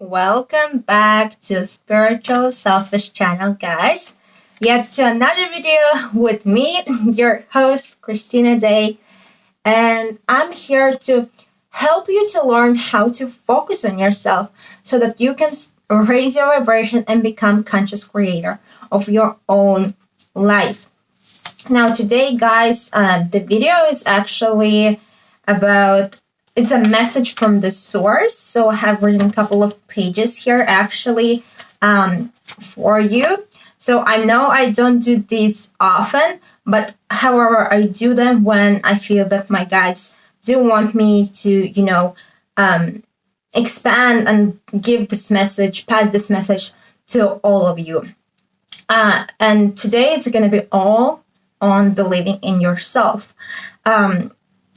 Welcome back to Spiritual Selfish Channel, guys. Yet to another video with me, your host, Kristina Day, and I'm here to help you to learn how to focus on yourself so that you can raise your vibration and become conscious creator of your own life. Now, today, guys, the video is actually about it's a message from the source. So I have written a couple of pages here actually for you. So I know I don't do these often, but however, I do them when I feel that my guides do want me to, expand and give this message, pass this message to all of you. And today it's going to be all on believing in yourself.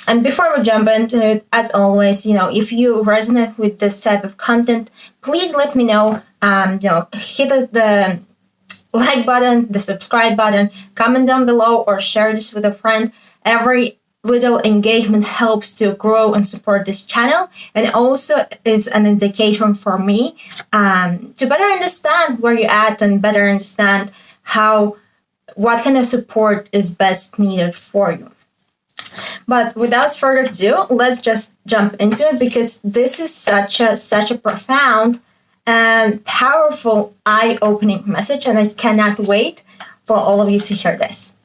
And before we jump into it, as always, if you resonate with this type of content, please let me know. Hit the like button, the subscribe button, comment down below, or share this with a friend. Every little engagement helps to grow and support this channel, and also is an indication for me to better understand where you're at and better understand what kind of support is best needed for you. But without further ado, let's just jump into it because this is such a profound and powerful eye-opening message, and I cannot wait for all of you to hear this.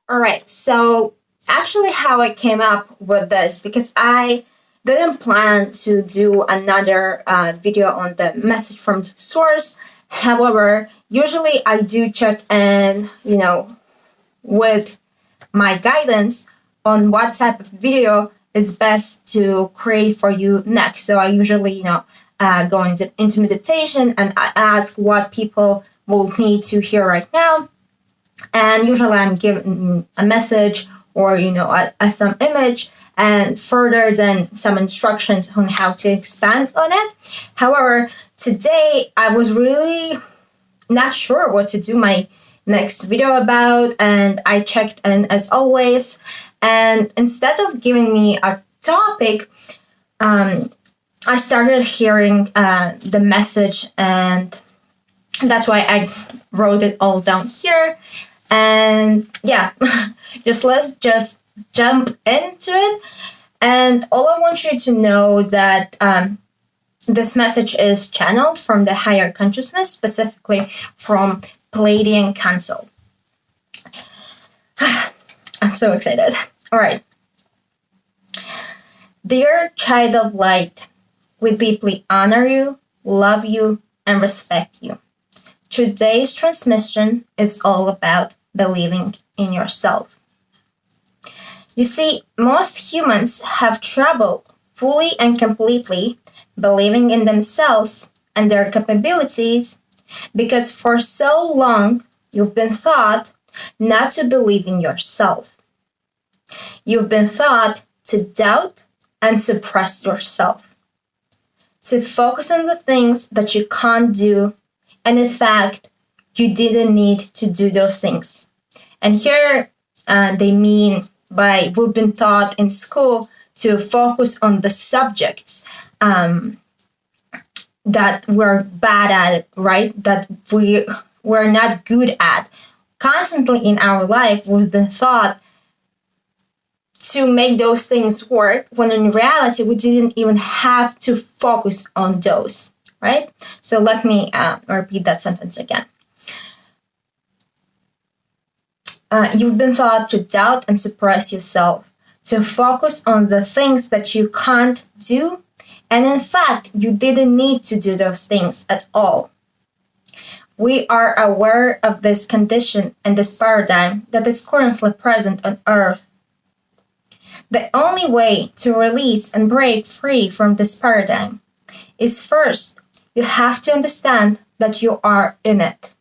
All right, so actually how I came up with this, because I didn't plan to do another video on the message from the source. However, usually I do check in, with my guidance on what type of video is best to create for you next. So I usually, go into meditation and I ask what people will need to hear right now. And usually I'm given a message or, some image and further then some instructions on how to expand on it. However, today I was really not sure what to do my next video about, and I checked in as always, and instead of giving me a topic, I started hearing the message, and that's why I wrote it all down here. And yeah, let's just jump into it. And all I want you to know that this message is channeled from the higher consciousness, specifically from Pleiadian Council. I'm so excited. All right. Dear child of light, we deeply honor you, love you, and respect you. Today's transmission is all about believing in yourself. You see, most humans have trouble fully and completely believing in themselves and their capabilities because for so long you've been taught not to believe in yourself. You've been taught to doubt and suppress yourself, to focus on the things that you can't do, and in fact, you didn't need to do those things. And here they mean by we've been taught in school to focus on the subjects that we're bad at, right? That we're not good at. Constantly in our life, we've been taught to make those things work, when in reality, we didn't even have to focus on those, right? So let me repeat that sentence again. You've been taught to doubt and suppress yourself, to focus on the things that you can't do, and in fact, you didn't need to do those things at all. We are aware of this condition and this paradigm that is currently present on Earth. The only way to release and break free from this paradigm is first, you have to understand that you are in it.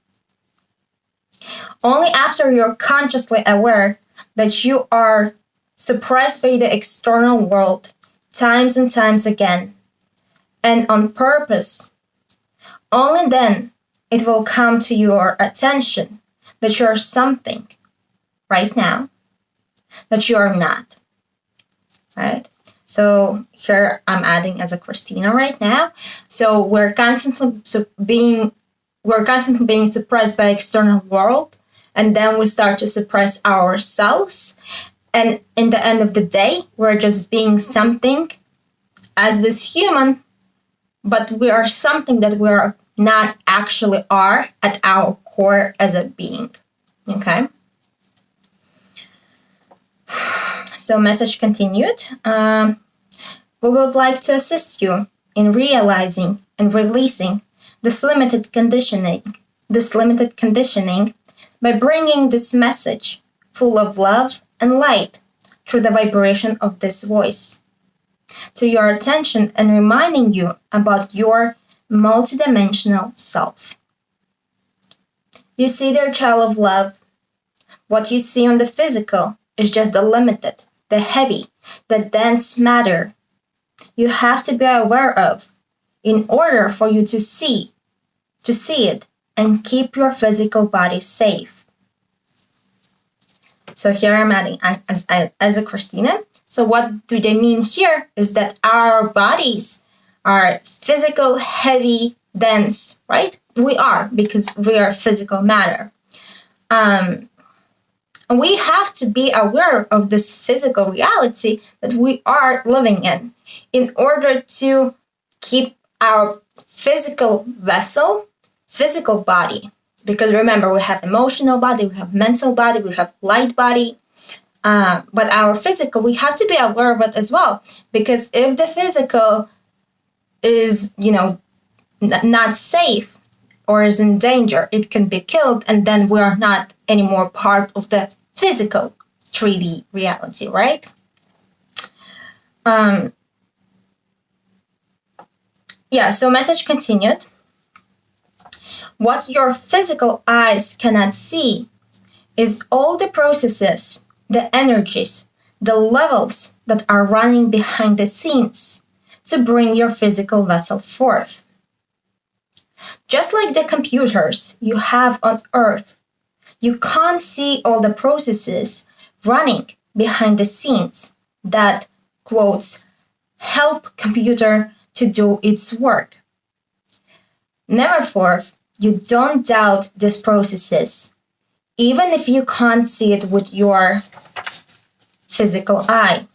Only after you're consciously aware that you are suppressed by the external world times and times again, and on purpose, only then it will come to your attention that you are something right now that you are not. right? So here I'm adding as a Kristina right now. So we're constantly being suppressed by external world, and then we start to suppress ourselves. And in the end of the day, we're just being something as this human, but we are something that we are not actually are at our core as a being. Okay. So message continued. We would like to assist you in realizing and releasing this limited conditioning by bringing this message full of love and light through the vibration of this voice to your attention and reminding you about your multidimensional self. You see, dear child of love, what you see on the physical is just the limited, the heavy, the dense matter you have to be aware of in order for you to see it and keep your physical body safe. So here I'm adding as a Kristina. So what do they mean here is that our bodies are physical, heavy, dense, right? We are, because we are physical matter. And we have to be aware of this physical reality that we are living in order to keep our physical vessel, physical body. Because remember, we have emotional body, we have mental body, we have light body. But our physical, we have to be aware of it as well. Because if the physical is, not safe or is in danger, it can be killed, and then we are not anymore part of the physical 3D reality, right? So message continued. What your physical eyes cannot see is all the processes, the energies, the levels that are running behind the scenes to bring your physical vessel forth. Just like the computers you have on Earth, you can't see all the processes running behind the scenes that, quotes, help computer to do its work. Nevertheless, you don't doubt these processes, even if you can't see it with your physical eye.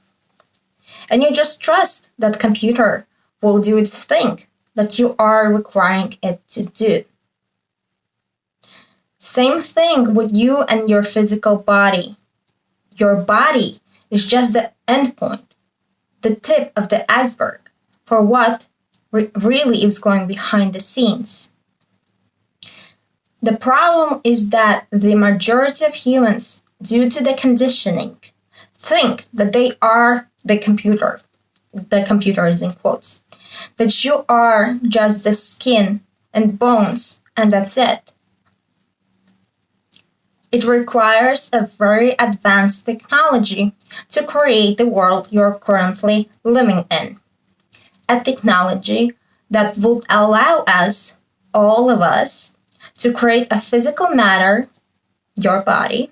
And you just trust that computer will do its thing that you are requiring it to do. Same thing with you and your physical body. Your body is just the end point, the tip of the iceberg for what really is going behind the scenes. The problem is that the majority of humans, due to the conditioning, think that they are the computer is in quotes, that you are just the skin and bones and that's it. It requires a very advanced technology to create the world you're currently living in. A technology that would allow us, all of us, to create a physical matter, your body,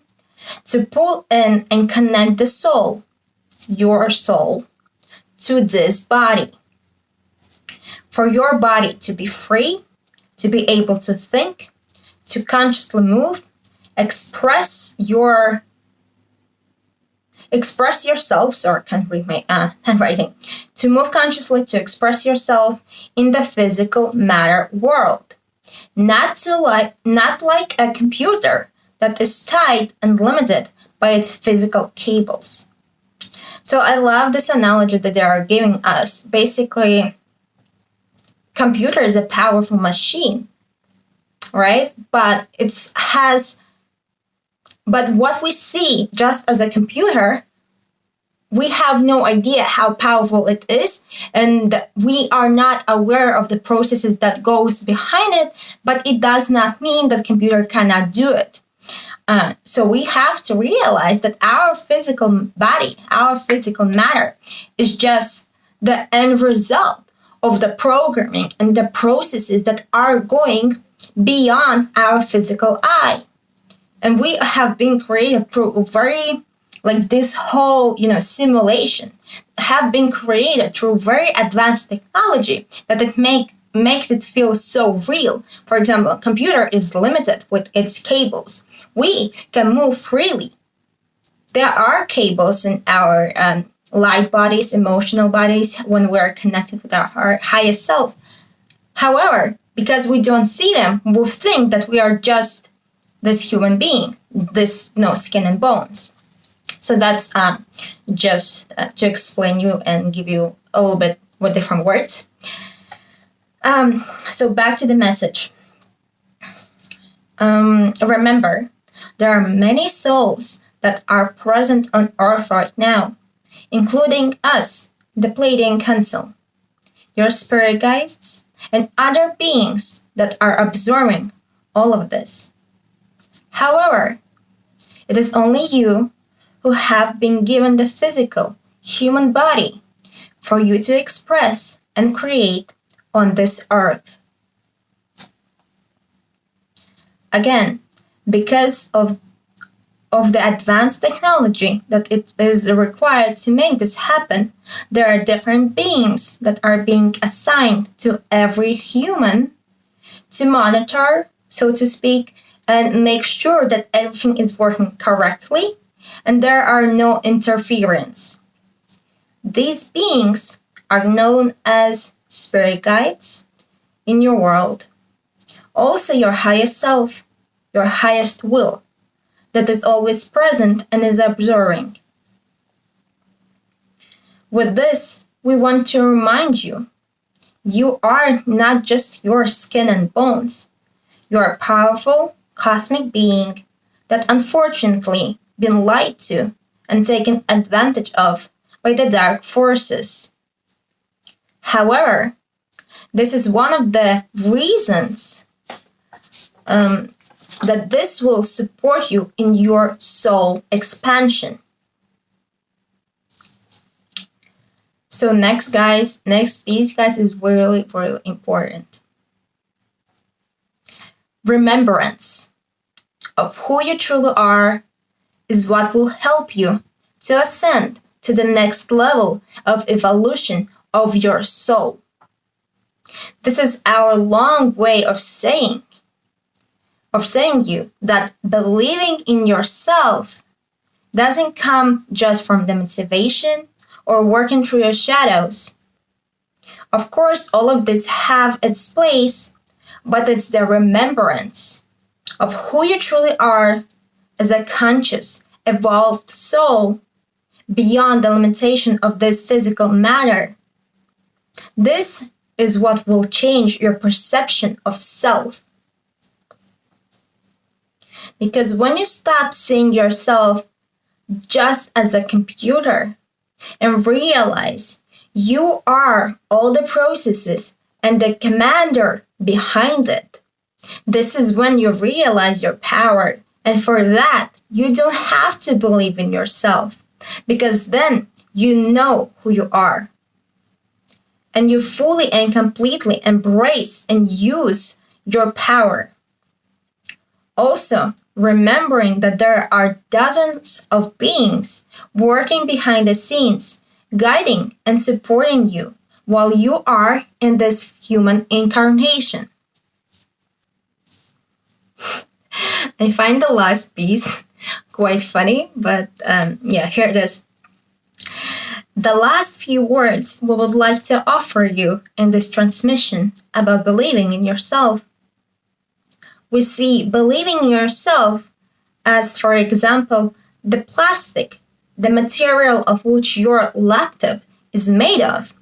to pull in and connect the soul, your soul, to this body. For your body to be free, to be able to think, to consciously move, express yourself, handwriting, to move consciously, to express yourself in the physical matter world. Not like a computer that is tied and limited by its physical cables. So I love this analogy that they are giving us. Basically, computer is a powerful machine, right? But what we see just as a computer, we have no idea how powerful it is, and we are not aware of the processes that goes behind it, but it does not mean that computer cannot do it. So we have to realize that our physical body, our physical matter, is just the end result of the programming and the processes that are going beyond our physical eye. And we have been created through this whole, simulation. have been created through very advanced technology that makes it feel so real. For example, a computer is limited with its cables. We can move freely. There are cables in our light bodies, emotional bodies, when we're connected with our highest self. However, because we don't see them, we think that we are just this human being, this no skin and bones. So that's just to explain you and give you a little bit with different words. So back to the message. Remember, there are many souls that are present on Earth right now, including us, the Pleiadian Council, your spirit guides, and other beings that are absorbing all of this. However, it is only you who have been given the physical, human body for you to express and create on this earth. Again, because of the advanced technology that it is required to make this happen, there are different beings that are being assigned to every human to monitor, so to speak, and make sure that everything is working correctly and there are no interference. These beings are known as spirit guides in your world. Also your highest self, your highest will, that is always present and is observing. With this, we want to remind you, you are not just your skin and bones. You are a powerful cosmic being that unfortunately been lied to and taken advantage of by the dark forces. However, this is one of the reasons that this will support you in your soul expansion. So next piece, guys, is really, really important. Remembrance of who you truly are is what will help you to ascend to the next level of evolution of your soul. This is our long way of saying you that believing in yourself doesn't come just from the motivation or working through your shadows. Of course, all of this have its place, but it's the remembrance of who you truly are as a conscious, evolved soul beyond the limitation of this physical matter. This is what will change your perception of self. Because when you stop seeing yourself just as a computer and realize you are all the processes and the commander behind it, this is when you realize your power. And for that, you don't have to believe in yourself, because then you know who you are. And you fully and completely embrace and use your power. Also, remembering that there are dozens of beings working behind the scenes, guiding and supporting you while you are in this human incarnation. I find the last piece quite funny, but here it is. The last few words we would like to offer you in this transmission about believing in yourself. We see believing in yourself as, for example, the plastic, the material of which your laptop is made of,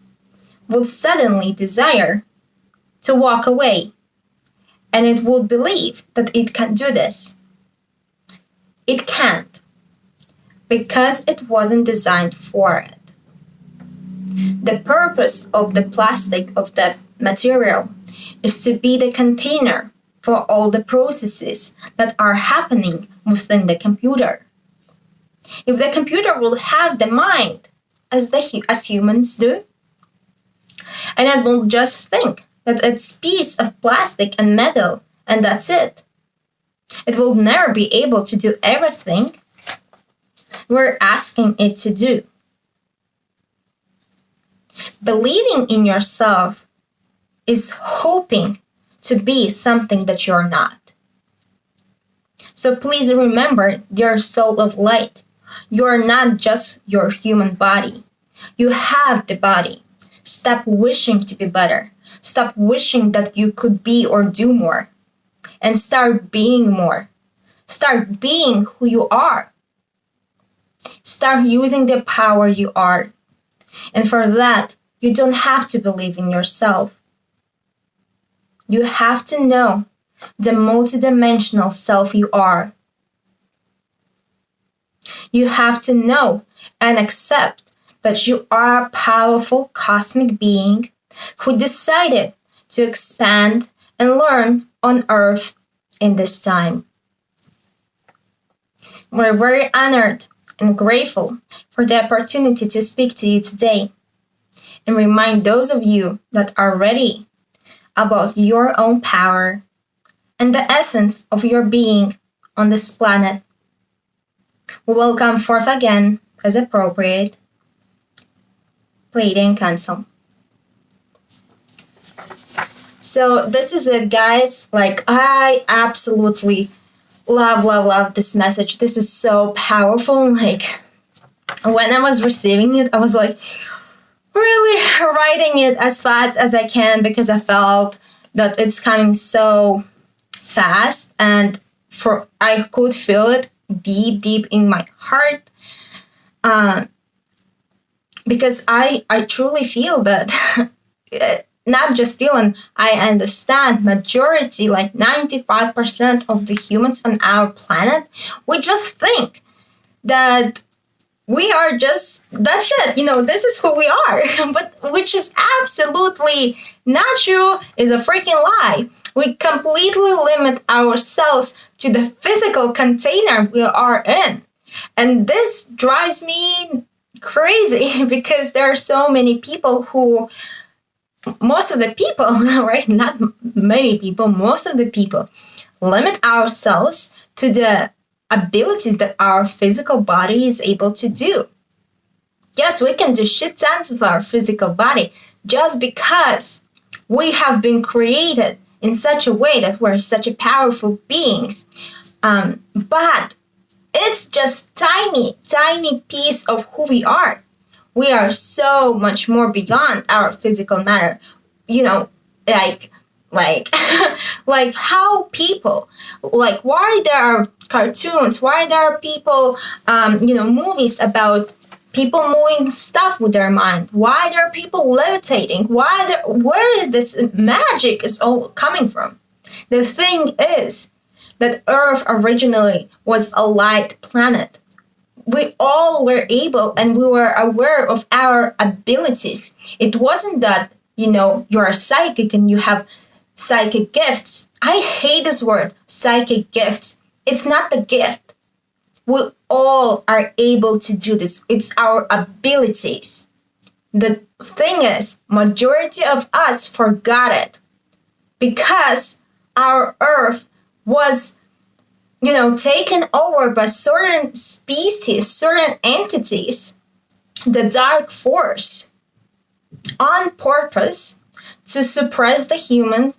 will suddenly desire to walk away, and it will believe that it can do this. It can't, because it wasn't designed for it. The purpose of the plastic, of that material, is to be the container for all the processes that are happening within the computer. If the computer will have the mind as humans do, and it will just think that it's a piece of plastic and metal and that's it, it will never be able to do everything we're asking it to do. Believing in yourself is hoping to be something that you're not. So please remember, dear soul of light, you're not just your human body. You have the body. Stop wishing to be better. Stop wishing that you could be or do more. And start being more. Start being who you are. Start using the power you are. And for that, you don't have to believe in yourself. You have to know the multidimensional self you are. You have to know and accept that you are a powerful cosmic being who decided to expand and learn on Earth in this time. We're very honored and grateful for the opportunity to speak to you today and remind those of you that are ready about your own power and the essence of your being on this planet. We will come forth again as appropriate. Pleiadian Council. So this is it, guys. Like, I absolutely love this message. This is so powerful. Like, when I was receiving it, I was like really writing it as fast as I can because I felt that it's coming so fast, and I could feel it deep in my heart. Because I truly feel that not just feeling, I understand majority, like 95% of the humans on our planet, we just think that we are just, that's it, this is who we are, but which is absolutely not true, is a freaking lie. We completely limit ourselves to the physical container we are in. And this drives me crazy because there are so many people who, most of the people, right? Not many people, most of the people limit ourselves to the abilities that our physical body is able to do. Yes, we can do shit tons of our physical body just because we have been created in such a way that we're such a powerful beings. But it's just tiny piece of who we are. We are so much more beyond our physical matter. Like like how people, like why there are cartoons, why there are people, movies about people moving stuff with their mind, why there are people levitating, where this magic is all coming from. The thing is that Earth originally was a light planet. We all were able and we were aware of our abilities. It wasn't that, you're a psychic and you have psychic gifts. I hate this word, psychic gifts. It's not the gift. We all are able to do this. It's our abilities. The thing is, majority of us forgot it because our Earth was, taken over by certain species, certain entities, the dark force, on purpose to suppress humans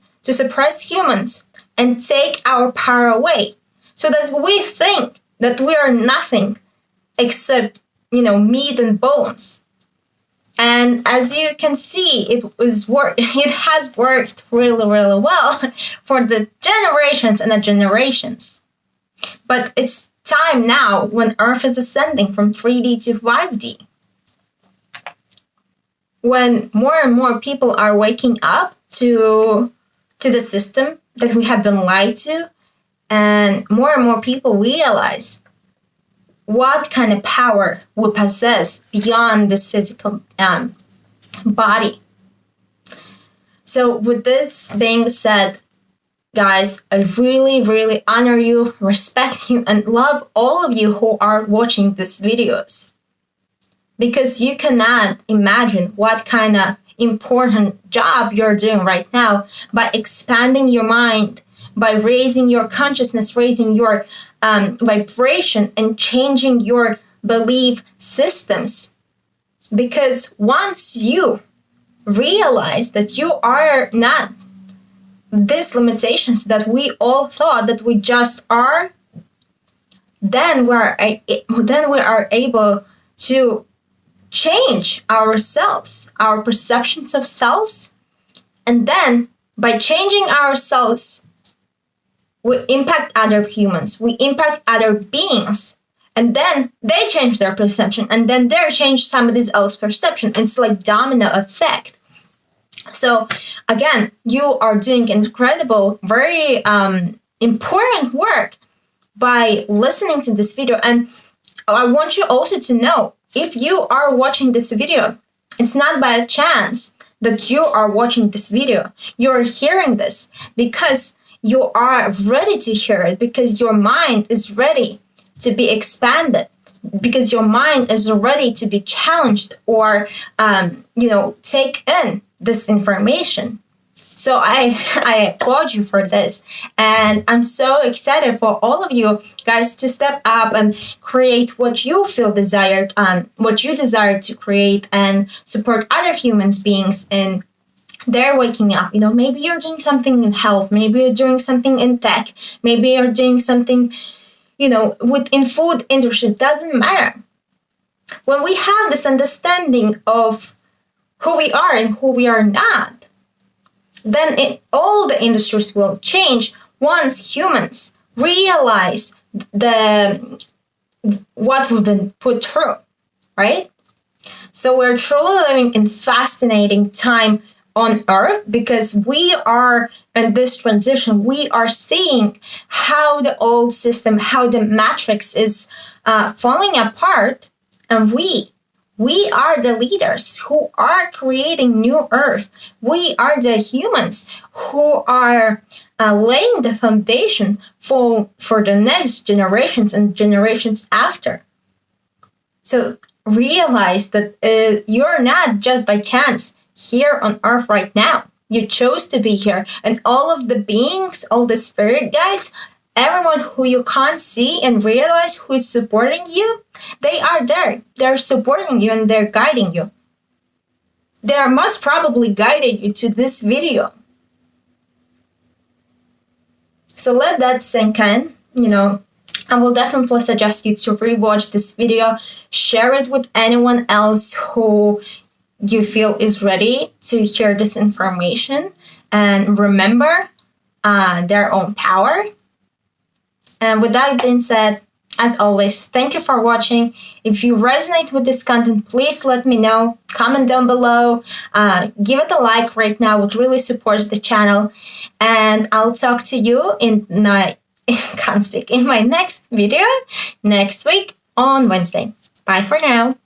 and take our power away, so that we think that we are nothing except, meat and bones. And as you can see, it has worked really, really well for the generations and the generations. But it's time now when Earth is ascending from 3D to 5D. When more and more people are waking up to the system that we have been lied to, and more people realize what kind of power we possess beyond this physical body. So with this being said, guys, I really, really honor you, respect you, and love all of you who are watching these videos. Because you cannot imagine what kind of important job you're doing right now by expanding your mind, by raising your consciousness, raising your vibration, and changing your belief systems. Because once you realize that you are not these limitations that we all thought that we just are, then we are able to change ourselves, our perceptions of selves, and then by changing ourselves, we impact other humans, we impact other beings, and then they change their perception, and then they change somebody else's perception. It's like domino effect. So again, you are doing incredible, very important work by listening to this video. And I want you also to know, if you are watching this video, it's not by chance that you are watching this video. You're hearing this because you are ready to hear it, because your mind is ready to be expanded, because your mind is ready to be challenged or, take in this information. So I applaud you for this. And I'm so excited for all of you guys to step up and create what you feel desired, what you desire to create, and support other human beings in their waking up. Maybe you're doing something in health, maybe you're doing something in tech, maybe you're doing something, within food industry. It doesn't matter. When we have this understanding of who we are and who we are not, then all the industries will change once humans realize what we've been put through, right? So we're truly living in fascinating time on Earth, because we are in this transition. We are seeing how the old system, how the matrix is falling apart, and we are the leaders who are creating new Earth. We are the humans who are laying the foundation for the next generations and generations after. So realize that you're not just by chance here on Earth right now. You chose to be here. And all of the beings, all the spirit guides, everyone who you can't see and realize who is supporting you, they are there. They're supporting you and they're guiding you. They are most probably guided you to this video. So let that sink in. I will definitely suggest you to rewatch this video, share it with anyone else who you feel is ready to hear this information, and remember their own power. And with that being said, as always, thank you for watching. If you resonate with this content, please let me know. Comment down below. Give it a like right now. It really supports the channel. And I'll talk to you in my next video next week on Wednesday. Bye for now.